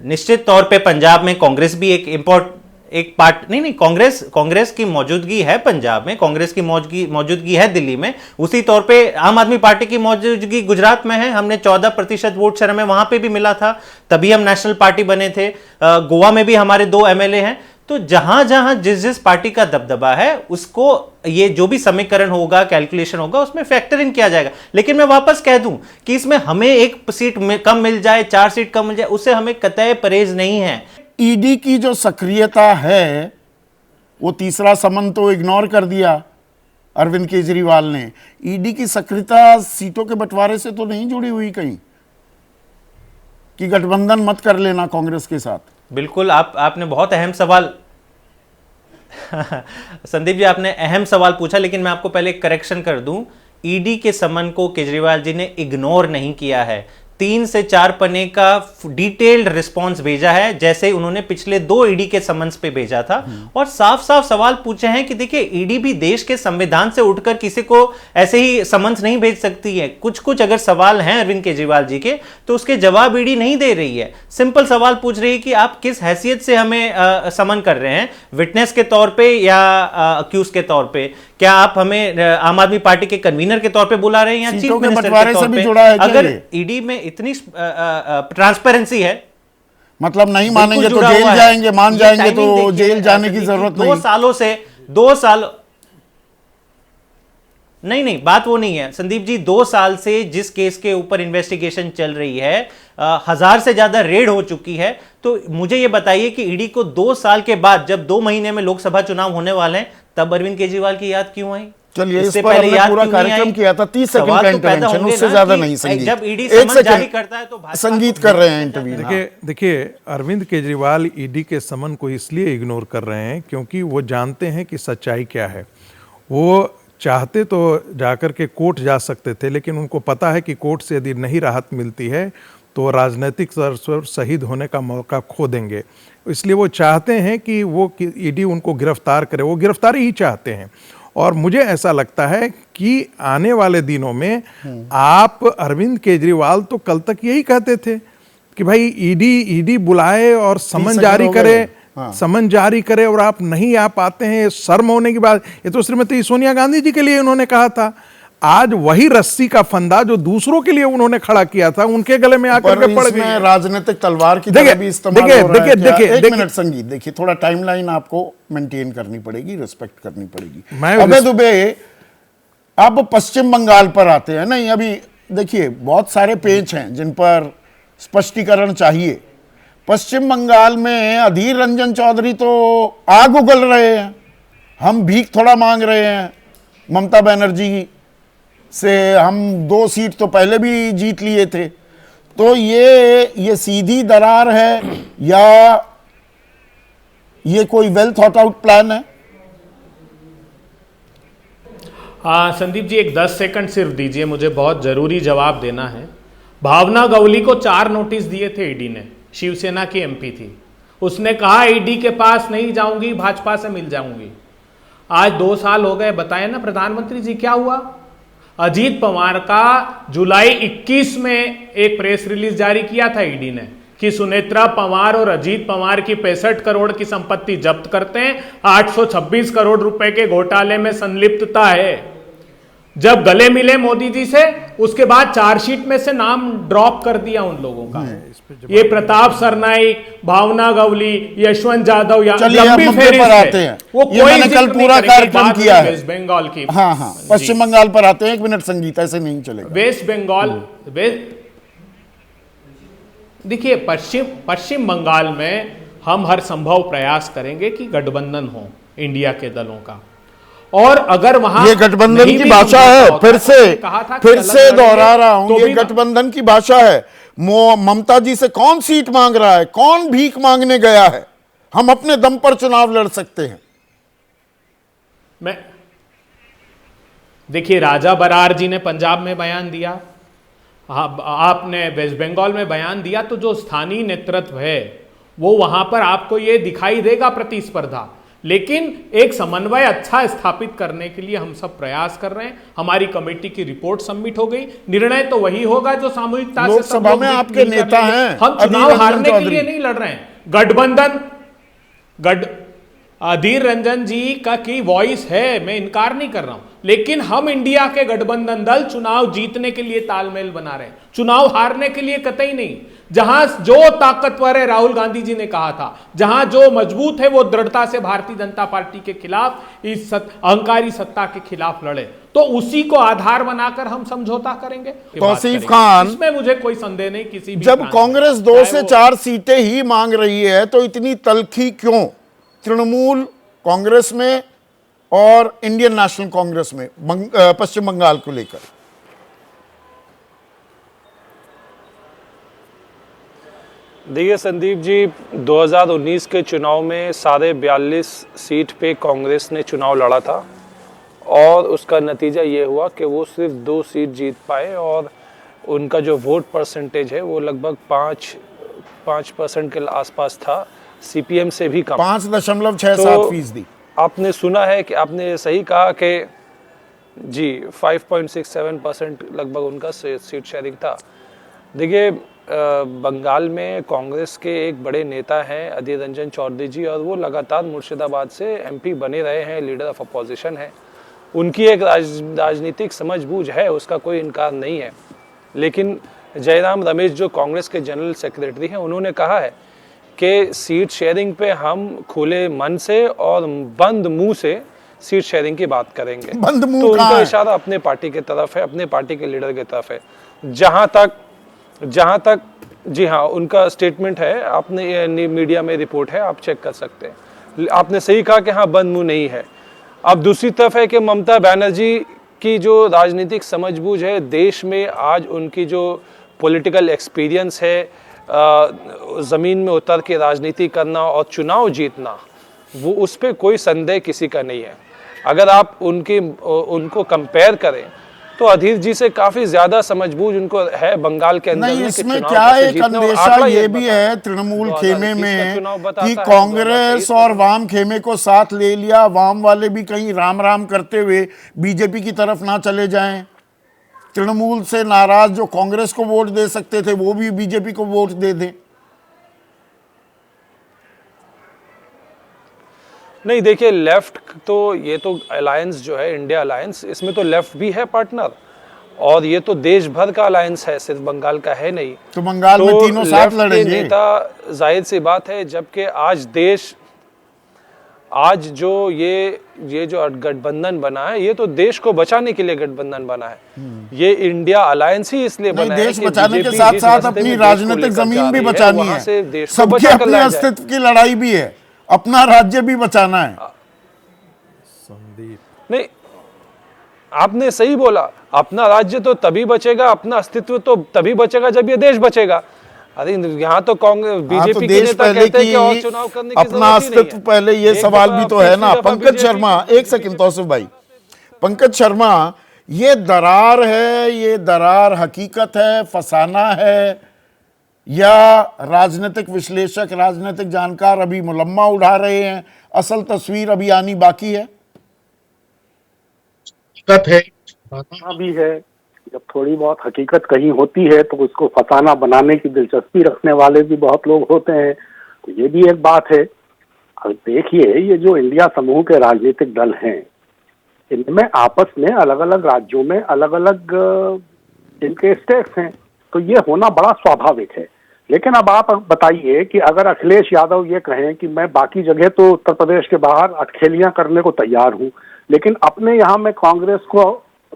निश्चित तौर पे पंजाब में कांग्रेस भी एक पार्ट नहीं, कांग्रेस की मौजूदगी है पंजाब में, कांग्रेस की मौजूदगी है दिल्ली में। उसी तौर पे आम आदमी पार्टी की मौजूदगी गुजरात में है। हमने 14% वोट शेयर हमें वहां पे भी मिला था, तभी हम नेशनल पार्टी बने थे। गोवा में भी हमारे 2 एमएलए हैं। तो जहां जहां जिस पार्टी का दबदबा है, उसको ये जो भी समीकरण होगा, कैलकुलेशन होगा, उसमें फैक्टर इन किया जाएगा। लेकिन मैं वापस कह दूं कि इसमें हमें 1 सीट कम मिल जाए, 4 सीट कम मिल जाए, उससे हमें कतई परहेज नहीं है। ईडी की जो सक्रियता है, वो तीसरा समन तो इग्नोर कर दिया अरविंद केजरीवाल ने। ईडी की सक्रियता सीटों के बंटवारे से तो नहीं जुड़ी हुई कहीं कि गठबंधन मत कर लेना कांग्रेस के साथ? बिल्कुल, आपने बहुत अहम सवाल संदीप जी, आपने अहम सवाल पूछा, लेकिन मैं आपको पहले एक करेक्शन कर दूं। ईडी के समन को केजरीवाल जी ने इग्नोर नहीं किया है। 3 से 4 पन्ने का डिटेल्ड रिस्पॉन्स भेजा है, जैसे उन्होंने पिछले 2 ईडी के समन्स पे भेजा था, और साफ साफ सवाल पूछे हैं कि देखिए ईडी भी देश के संविधान से उठकर किसी को ऐसे ही समन्स नहीं भेज सकती है। कुछ कुछ अगर सवाल हैं अरविंद केजरीवाल जी के, तो उसके जवाब ईडी नहीं दे रही है। सिंपल सवाल पूछ रही है कि आप किस हैसियत से हमें समन कर रहे हैं, विटनेस के तौर पे या अक्यूज के तौर पे? क्या आप हमें आम आदमी पार्टी के कन्वीनर के तौर पे बुला रहे हैं या चीफ मिनिस्टर के तौर पे? अगर ईडी में इतनी ट्रांसपेरेंसी है, मतलब नहीं मानेंगे तो जेल जाएंगे, मान जाएंगे तो जेल जाने की जरूरत नहीं। 2 सालों से 2 साल नहीं, बात वो नहीं है संदीप जी। 2 साल से जिस केस के ऊपर इन्वेस्टिगेशन चल रही है, 1000 से ज्यादा रेड हो चुकी है, तो मुझे ये बताइए कि ईडी को 2 साल के बाद, जब 2 महीने में लोकसभा चुनाव होने वाले हैं, तब अरविंद केजरीवाल की याद क्यों आई? चलिए, इस पर हमने पूरा कार्यक्रम किया था, 30 सेकंड का इंटरवेंशन, उससे ज्यादा नहीं। संगीत जब ईडी समन जारी करता है तो संगीत कर रहे हैं इंटरव्यू। देखिए अरविंद केजरीवाल ईडी के समन को इसलिए इग्नोर कर रहे हैं क्योंकि वो जानते हैं कि सच्चाई क्या है। वो चाहते तो जाकर के कोर्ट जा सकते थे, लेकिन उनको पता है कि कोर्ट से यदि नहीं राहत मिलती है तो राजनीतिक तौर पर शहीद होने का मौका खो देंगे। इसलिए वो चाहते हैं कि वो ईडी उनको गिरफ्तार करे, वो गिरफ्तारी ही चाहते हैं। और मुझे ऐसा लगता है कि आने वाले दिनों में आप अरविंद केजरीवाल तो कल तक यही कहते थे कि भाई ईडी बुलाए और समन जारी करे, समन जारी करे, और आप नहीं आ पाते हैं, शर्म होने की बात। ये तो श्रीमती सोनिया गांधी जी के लिए उन्होंने कहा था। आज वही रस्सी का फंदा जो दूसरों के लिए उन्होंने खड़ा किया था, उनके गले में आकर के पड़ गई। राजनीतिक तलवार की तरह भी इस्तेमाल हो रहा है। देखिए, एक मिनट संगीत, देखिए थोड़ा टाइमलाइन आपको मेंटेन करनी पड़ेगी, रिस्पेक्ट करनी पड़ेगी। अबे दुबे, अब पश्चिम बंगाल पर आते हैं। नहीं, अभी देखिए बहुत सारे पेच हैं जिन पर स्पष्टीकरण चाहिए। पश्चिम बंगाल में अधीर रंजन चौधरी तो आग उगल रहे हैं, हम भीख थोड़ा मांग रहे हैं ममता बनर्जी से, हम 2 सीट तो पहले भी जीत लिए थे। तो ये सीधी दरार है या ये कोई वेल थॉट आउट प्लान है? संदीप जी, एक 10 सेकंड सिर्फ दीजिए, मुझे बहुत जरूरी जवाब देना है। भावना गवली को 4 नोटिस दिए थे ईडी ने, शिवसेना की एमपी थी। उसने कहा ईडी के पास नहीं जाऊंगी, भाजपा से मिल जाऊंगी। आज 2 साल हो गए, बताएं ना प्रधानमंत्री जी क्या हुआ? अजीत पवार का जुलाई 21 में एक प्रेस रिलीज जारी किया था ईडी ने कि सुनेत्रा पवार और अजीत पवार की 65 करोड़ की संपत्ति जब्त करते हैं, 826 करोड़ रुपए के घोटाले में संलिप्तता है। जब गले मिले मोदी जी से, उसके बाद चार्जशीट में से नाम ड्रॉप कर दिया उन लोगों का। ये प्रताप सरनाइक, भावना गवली, यशवंत यादव, या लंबी फेहरिस्त है। वो कोई कल पूरा कार्यक्रम किया है वेस्ट बंगाल की। हाँ, पश्चिम बंगाल पर आते हैं। 1 मिनट संगीत, ऐसे नहीं चलेगा। वेस्ट बंगाल, देखिए पश्चिम बंगाल में हम हर संभव प्रयास करेंगे कि गठबंधन हो इंडिया के दलों का, और अगर वहां ये गठबंधन की भाषा है, फिर से दोहरा रहा हूं, ये गठबंधन की भाषा है। ममता जी से कौन सीट मांग रहा है, कौन भीख मांगने गया है? हम अपने दम पर चुनाव लड़ सकते हैं। देखिए, राजा बरार जी ने पंजाब में बयान दिया, आपने वेस्ट बंगाल में बयान दिया, तो जो स्थानीय नेतृत्व है वो वहां पर आपको ये दिखाई देगा प्रतिस्पर्धा। लेकिन एक समन्वय अच्छा स्थापित करने के लिए हम सब प्रयास कर रहे हैं। हमारी कमेटी की रिपोर्ट सबमिट हो गई, निर्णय तो वही होगा जो सामूहिकता से लोकसभा में आपके नेता हैं। हम चुनाव हारने के लिए नहीं लड़ रहे हैं। गठबंधन अधीर रंजन जी का की वॉइस है, मैं इनकार नहीं कर रहा हूं, लेकिन हम इंडिया के गठबंधन दल चुनाव जीतने के लिए तालमेल बना रहे हैं, चुनाव हारने के लिए कतई नहीं। जहां जो ताकतवर है, राहुल गांधी जी ने कहा था, जहां जो मजबूत है वो दृढ़ता से भारतीय जनता पार्टी के खिलाफ, इस अहंकारी सत्ता के खिलाफ लड़े, तो उसी को आधार बनाकर हम समझौता करेंगे। तौसीफ खान, इसमें मुझे कोई संदेह नहीं। किसी भी जब कांग्रेस 2 से 4 सीटें ही मांग रही है तो इतनी तल्खी क्यों तृणमूल कांग्रेस में और इंडियन नेशनल कांग्रेस में पश्चिम बंगाल को लेकर? देखिए संदीप जी, 2019 के चुनाव में 42 सीट पे कांग्रेस ने चुनाव लड़ा था और उसका नतीजा ये हुआ कि वो सिर्फ 2 सीट जीत पाए और उनका जो वोट परसेंटेज है वो लगभग 5% के आसपास था, सीपीएम से भी कम। 5.67%। आपने सुना है कि आपने सही कहा कि जी 5.67% लगभग उनका सीट शेयरिंग था। देखिए बंगाल में कांग्रेस के एक बड़े नेता हैं अधीर रंजन चौधरी जी, और वो लगातार मुर्शिदाबाद से एमपी बने रहे हैं, लीडर ऑफ अपोजिशन है। उनकी एक राजनीतिक समझबूझ है, उसका कोई इनकार नहीं है। लेकिन जयराम रमेश जो कांग्रेस के जनरल सेक्रेटरी हैं, उन्होंने कहा है कि सीट शेयरिंग पे हम खुले मन से और बंद मुंह से सीट शेयरिंग की बात करेंगे। बंद मुंह तो कहाँ उनका है? इशारा अपने पार्टी की तरफ है, अपने पार्टी के लीडर की तरफ है। जहां तक जी हाँ, उनका स्टेटमेंट है, आपने मीडिया में रिपोर्ट है, आप चेक कर सकते हैं। आपने सही कहा कि हाँ, बंद मुंह नहीं है। अब दूसरी तरफ है कि ममता बनर्जी की जो राजनीतिक समझबूझ है, देश में आज उनकी जो पॉलिटिकल एक्सपीरियंस है, ज़मीन में उतर के राजनीति करना और चुनाव जीतना, वो उस पर कोई संदेह किसी का नहीं है। अगर आप उनको कंपेयर करें तो अधीर जी से काफी ज्यादा समझबूझ उनको है बंगाल के अंदर। नहीं, में इसमें चुनाव क्या कैसे एक जीतने, और अंदेशा आंकड़ा ये ये भी बताता है तृणमूल 2021 खेमे का में चुनाव बताता कि है, कांग्रेस 2023 और वाम खेमे को साथ ले लिया, वाम वाले भी कहीं राम राम करते हुए बीजेपी की तरफ ना चले जाएं। तृणमूल से नाराज जो कांग्रेस को वोट दे सकते थे वो भी बीजेपी को वोट दे दें। नहीं, देखिए लेफ्ट तो ये तो अलायंस जो है इंडिया अलायंस, इसमें तो लेफ्ट भी है पार्टनर, और ये तो देश भर का अलायंस है, सिर्फ बंगाल का है नहीं। तो बंगाल में तीनों साथ लेफ्ट के लड़ेंगे। नेता, जाहिर सी बात है, जबकि आज जो ये जो गठबंधन बना है, ये तो देश को बचाने के लिए गठबंधन बना है। ये इंडिया अलायंस ही इसलिए बना है देश कि बचाने के बीजेपी साथ जिस साथ रास्ते अपनी में देश को राजनीतिक लेकर जा जमीन भी रही है, बचानी वहां से है। देश को सबके बचा कर अपने लाया जाए। अस्तित्व की लड़ाई भी है, अपना राज्य भी बचाना है। संदीप, नहीं, आपने सही बोला, अपना राज्य तो तभी बचेगा, अपना अस्तित्व तो तभी बचेगा जब ये देश बचेगा। अरे यहाँ तो कांग्रेस बीजेपी के नेता कहते हैं कि और चुनाव करने की अपना जरूरत ही नहीं अस्तित्व है। पहले, ये एक सवाल दफा भी तो अपनी है ना। दफा पंकज बीजेपी शर्मा, एक सेकंड तौसिफ भाई, पंकज शर्मा, ये दरार है, ये दरार हकीकत है, फसाना है, या राजनीतिक विश्लेषक, राजनीतिक जानकार अभी मुलम्मा उड़ा रहे हैं, असल तस्वीर अभी आनी बाकी है? हकीकत है, फसाना भी है। जब थोड़ी बहुत हकीकत कहीं होती है तो उसको फसाना बनाने की दिलचस्पी रखने वाले भी बहुत लोग होते हैं, तो ये भी एक बात है। अब देखिए, ये जो इंडिया समूह के राजनीतिक दल हैं, इनमें आपस में अलग अलग राज्यों में अलग अलग इनके स्टेट्स हैं, तो ये होना बड़ा स्वाभाविक है। लेकिन अब आप बताइए कि अगर अखिलेश यादव ये कहें कि मैं बाकी जगह तो उत्तर प्रदेश के बाहर अटखेलियां करने को तैयार हूं, लेकिन अपने यहाँ मैं कांग्रेस को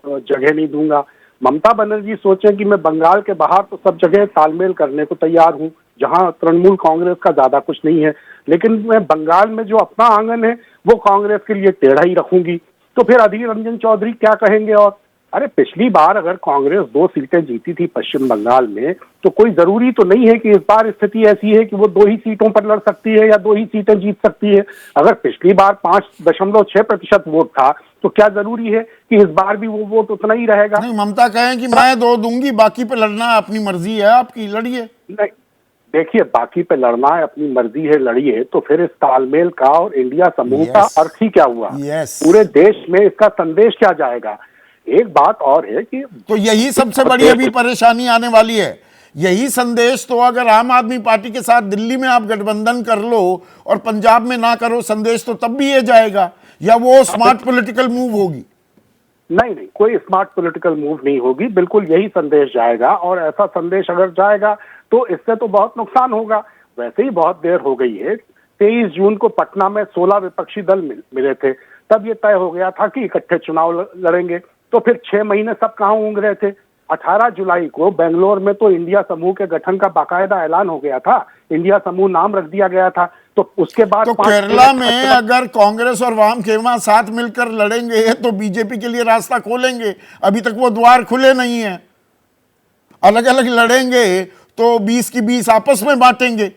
जगह नहीं दूंगा। ममता बनर्जी सोचें कि मैं बंगाल के बाहर तो सब जगह तालमेल करने को तैयार हूं, जहां तृणमूल कांग्रेस का ज्यादा कुछ नहीं है, लेकिन मैं बंगाल में जो अपना आंगन है वो कांग्रेस के लिए टेढ़ा ही रखूंगी। तो फिर अधीर रंजन चौधरी क्या कहेंगे? और अरे, पिछली बार अगर कांग्रेस 2 सीटें जीती थी पश्चिम बंगाल में, तो कोई जरूरी तो नहीं है कि इस बार स्थिति ऐसी है कि वो 2 ही सीटों पर लड़ सकती है या 2 ही सीटें जीत सकती है। अगर पिछली बार 5.6% वोट था, तो क्या जरूरी है कि इस बार भी वो वोट उतना ही रहेगा? नहीं, ममता कहें कि मैं 2 दूंगी, बाकी पे लड़ना अपनी मर्जी है आपकी, लड़िए। नहीं, देखिए, बाकी पे लड़ना है, अपनी मर्जी है, लड़िए। तो फिर इस तालमेल का और इंडिया समूह का अर्थ ही क्या हुआ? पूरे देश में इसका संदेश क्या जाएगा? एक बात और है कि तो यही सबसे बड़ी अभी परेशानी आने वाली है। यही संदेश तो अगर आम आदमी पार्टी के साथ दिल्ली में आप गठबंधन कर लो और पंजाब में ना करो, संदेश तो तब भी ये जाएगा, या वो स्मार्ट पॉलिटिकल मूव होगी? नहीं, कोई स्मार्ट पॉलिटिकल मूव नहीं होगी, बिल्कुल यही संदेश जाएगा। और ऐसा संदेश अगर जाएगा तो इससे तो बहुत नुकसान होगा। वैसे ही बहुत देर हो गई है। 23 जून को पटना में 16 विपक्षी दल मिले थे, तब ये तय हो गया था कि इकट्ठे चुनाव लड़ेंगे। तो फिर 6 महीने सब कहाँ ऊँग रहे थे? 18 जुलाई को बेंगलोर में तो इंडिया समूह के गठन का बाकायदा ऐलान हो गया था, इंडिया समूह नाम रख दिया गया था। तो उसके बाद तो केरला में अगर कांग्रेस और वाम खेमा साथ मिलकर लड़ेंगे तो बीजेपी के लिए रास्ता खोलेंगे। अभी तक वो द्वार खुले नहीं है। अलग अलग लड़ेंगे तो 20 की 20 आपस में बांटेंगे।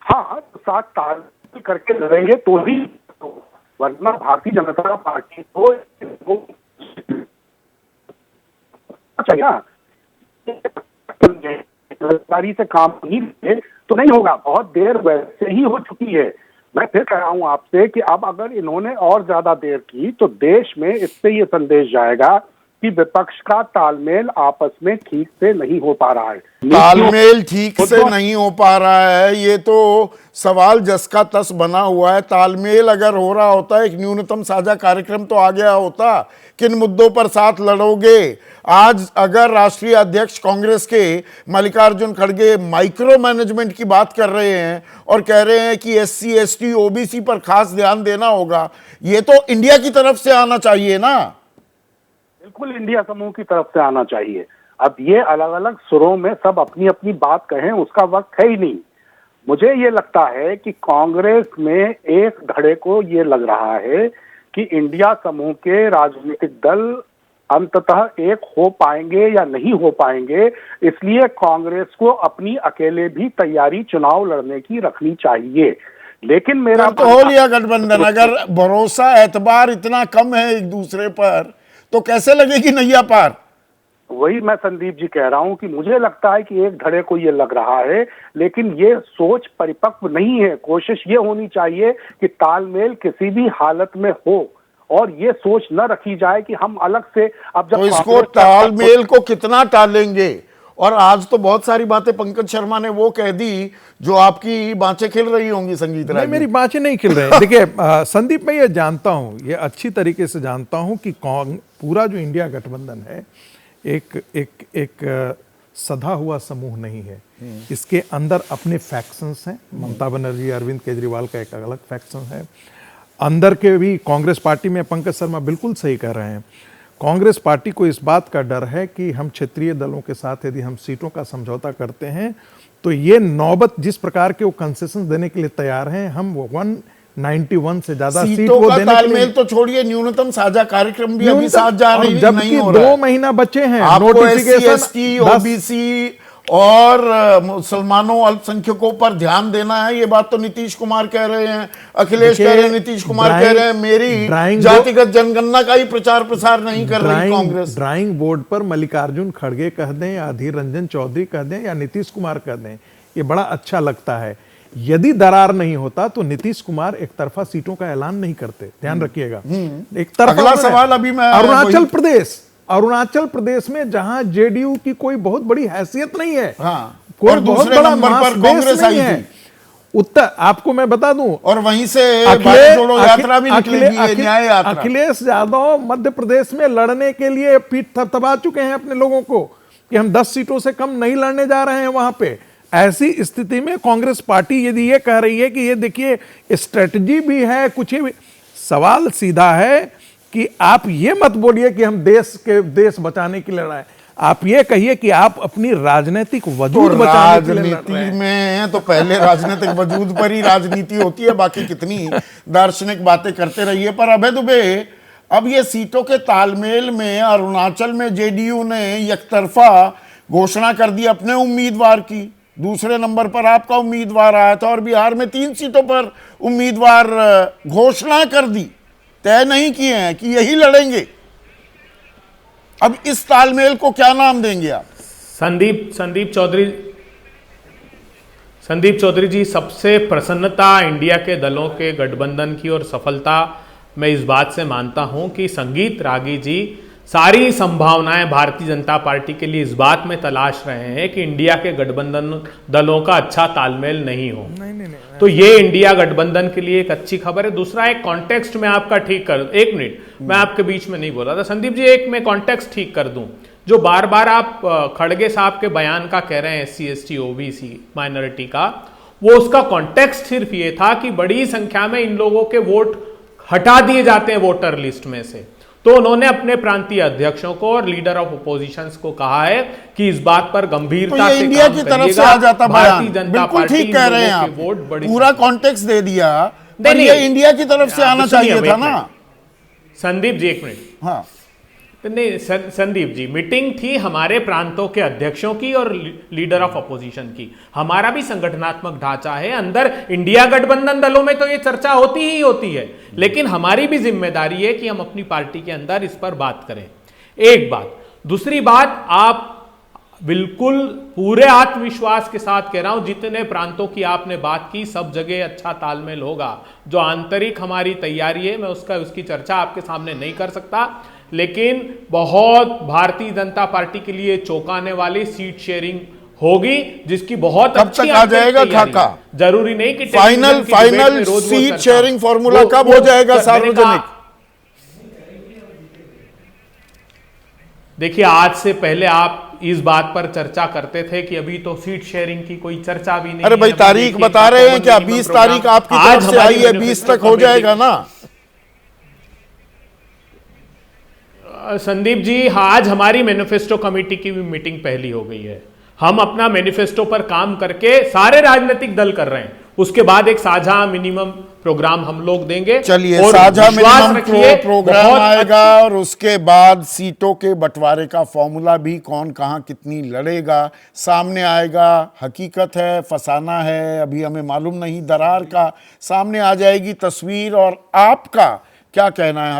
हाँ, तो साथ तालमेल करके लड़ेंगे तो ही, वरना भारतीय जनता पार्टी को चाहिए ना ईमानदारी से काम नहीं ले तो नहीं होगा। बहुत देर वैसे ही हो चुकी है। मैं फिर कह रहा हूं आपसे कि अब अगर इन्होंने और ज्यादा देर की तो देश में इससे ये संदेश जाएगा कि विपक्ष का तालमेल आपस में ठीक से नहीं हो पा रहा है। तालमेल ठीक से नहीं हो पा रहा है, ये तो सवाल जस का तस बना हुआ है। तालमेल अगर हो रहा होता, एक न्यूनतम साझा कार्यक्रम तो आ गया होता। किन मुद्दों पर साथ लड़ोगे? आज अगर राष्ट्रीय अध्यक्ष कांग्रेस के मल्लिकार्जुन खड़गे माइक्रो मैनेजमेंट की बात कर रहे हैं और कह रहे हैं कि SC ST OBC पर खास ध्यान देना होगा, ये तो इंडिया की तरफ से आना चाहिए ना। बिल्कुल इंडिया समूह की तरफ से आना चाहिए। अब ये अलग अलग सुरों में सब अपनी अपनी बात कहें, उसका वक्त है ही नहीं। मुझे ये लगता है कि कांग्रेस में एक धड़े को ये लग रहा है कि इंडिया समूह के राजनीतिक दल अंततः एक हो पाएंगे या नहीं हो पाएंगे, इसलिए कांग्रेस को अपनी अकेले भी तैयारी चुनाव लड़ने की रखनी चाहिए। लेकिन मेरा तो हो लिया गठबंधन। अगर भरोसा एतबार इतना कम है एक दूसरे पर तो कैसे लगेगी नैया पार? वही मैं संदीप जी कह रहा हूं कि मुझे लगता है कि एक धड़े को ये लग रहा है, लेकिन ये सोच परिपक्व नहीं है। कोशिश ये होनी चाहिए कि तालमेल किसी भी हालत में हो और ये सोच न रखी जाए कि हम अलग से अब जब तो इसको तालमेल को कितना टालेंगे? और आज तो बहुत सारी बातें पंकज शर्मा ने वो कह दी जो आपकी बाँचें खिल रही होंगी संगीत राय। मेरी बाँचें नहीं खिल रही। देखिए संदीप, मैं ये जानता हूँ, ये अच्छी तरीके से जानता हूँ कि पूरा जो इंडिया गठबंधन है एक सधा हुआ समूह नहीं है। इसके अंदर अपने फैक्शंस हैं। ममता बनर्जी, अरविंद केजरीवाल का एक अलग फैक्शन है। अंदर के भी कांग्रेस पार्टी में पंकज शर्मा बिल्कुल सही कह रहे हैं। कांग्रेस पार्टी को इस बात का डर है कि हम क्षेत्रीय दलों के साथ यदि हम सीटों का समझौता करते हैं तो ये नौबत जिस प्रकार के वो कंसेशन देने के लिए तैयार हैं, हम 191 से ज्यादा सीट सीटों वो का देने के लिए, तालमेल तो छोड़िए, न्यूनतम साझा कार्यक्रम भी अभी साथ जा रही जबकि 2 महीना बचे हैं। आपको नोटिफिकेशन SC ST OBC और मुसलमानों अल्पसंख्यकों पर ध्यान देना है। ये बात तो नीतीश कुमार कह रहे हैं, अखिलेश कह रहे हैं, नीतीश कुमार कह रहे हैं। मेरी जातिगत जनगणना का ही प्रचार प्रसार नहीं कर रही कांग्रेस। ड्राइंग बोर्ड पर मल्लिकार्जुन खड़गे कह दें या अधीर रंजन चौधरी कह दें या नीतीश कुमार कह दें, ये बड़ा अच्छा लगता है। यदि दरार नहीं होता तो नीतीश कुमार एक तरफा सीटों का ऐलान नहीं करते। ध्यान रखिएगा। एक तरफा। अगला सवाल अभी मैं अरुणाचल प्रदेश में जहां JDU की कोई बहुत बड़ी हैसियत नहीं है, कोई बहुत बड़ा नंबर पर कांग्रेस आई थी। उत्तर आपको मैं बता दूं, और वहीं से भारत जोड़ो यात्रा भी निकलेगी, न्याय यात्रा। अखिलेश यादव मध्य प्रदेश में लड़ने के लिए पीठ थपथपा चुके हैं अपने लोगों को कि हम 10 सीटों से कम नहीं लड़ने जा रहे हैं वहां पे। ऐसी स्थिति में कांग्रेस पार्टी यदि ये कह रही है कि ये देखिए स्ट्रेटजी भी है, कुछ भी, सवाल सीधा है कि आप ये मत बोलिए कि हम देश बचाने के लिए लड़ रहे हैं। आप ये कहिए कि आप अपनी राजनीतिक वजूद बचाने के लिए लड़ रहे हैं। राजनीति में तो पहले राजनीतिक वजूद पर ही राजनीति होती है, बाकी कितनी दार्शनिक बातें करते रहिए। पर अभय दुबे, अब ये सीटों के तालमेल में अरुणाचल में JDU ने एकतरफा घोषणा कर दी अपने उम्मीदवार की, दूसरे नंबर पर आपका उम्मीदवार आया था, और बिहार में 3 सीटों पर उम्मीदवार घोषणा कर दी, तय नहीं किए हैं कि यही लड़ेंगे। अब इस तालमेल को क्या नाम देंगे आप? संदीप चौधरी जी, सबसे प्रसन्नता इंडिया के दलों के गठबंधन की और सफलता मैं इस बात से मानता हूं कि संगीत रागी जी सारी संभावनाएं भारतीय जनता पार्टी के लिए इस बात में तलाश रहे हैं कि इंडिया के गठबंधन दलों का अच्छा तालमेल नहीं हो। नहीं। तो ये इंडिया गठबंधन के लिए एक अच्छी खबर है। दूसरा, एक कॉन्टेक्स्ट में आपका ठीक कर, 1 मिनट, मैं आपके बीच में नहीं बोला था संदीप जी, एक मैं कॉन्टेक्स्ट ठीक कर दूं। जो बार बार आप खड़गे साहब के बयान का कह रहे हैं SC ST OBC माइनॉरिटी का, वो उसका कॉन्टेक्स्ट सिर्फ ये था कि बड़ी संख्या में इन लोगों के वोट हटा दिए जाते हैं वोटर लिस्ट में से। तो उन्होंने अपने प्रांतीय अध्यक्षों को और लीडर ऑफ ओपोजिशंस को कहा है कि इस बात पर गंभीरता से इंडिया की तरफ से आ जाता बयान। बिल्कुल ठीक कह रहे हैं आप, पूरा कॉन्टेक्स्ट दे दिया, पर ये इंडिया की तरफ से आना चाहिए था ना। संदीप जी 1 मिनट। हाँ नहीं संदीप जी, मीटिंग थी हमारे प्रांतों के अध्यक्षों की और लीडर ऑफ अपोजिशन की। हमारा भी संगठनात्मक ढांचा है, अंदर इंडिया गठबंधन दलों में तो ये चर्चा होती ही होती है, लेकिन हमारी भी जिम्मेदारी है कि हम अपनी पार्टी के अंदर इस पर बात करें। एक बात। दूसरी बात, आप बिल्कुल पूरे आत्मविश्वास के साथ कह रहा हूं, जितने प्रांतों की आपने बात की सब जगह अच्छा तालमेल होगा। जो आंतरिक हमारी तैयारी है मैं उसकी चर्चा आपके सामने नहीं कर सकता, लेकिन बहुत भारतीय जनता पार्टी के लिए चौंकाने वाली सीट शेयरिंग होगी, जिसकी बहुत कब अच्छी तक आ जाएगा तैयारी है। खाका? जरूरी नहीं कि फाइनल सीट शेयरिंग फॉर्मूला कब हो जाएगा सार्वजनिक? देखिए, आज से पहले आप इस बात पर चर्चा करते थे कि अभी तो सीट शेयरिंग की कोई चर्चा भी नहीं। अरे भाई, तारीख बता रहे हैं क्या? 20 तारीख आपकी तरफ से आई है, 20 तक हो जाएगा ना? संदीप जी, आज हमारी मैनिफेस्टो कमेटी की भी मीटिंग पहली हो गई है। हम अपना मैनिफेस्टो पर काम करके सारे राजनीतिक दल कर रहे हैं, उसके बाद एक साझा मिनिमम प्रोग्राम हम लोग देंगे। चलिए, साझा मिनिमम प्रोग्राम आएगा और उसके बाद सीटों के बंटवारे का फॉर्मूला भी, कौन कहां कितनी लड़ेगा, सामने आएगा। हकीकत है, फसाना है, अभी हमें मालूम नहीं, दरार का सामने आ जाएगी तस्वीर। और आपका क्या कहना है?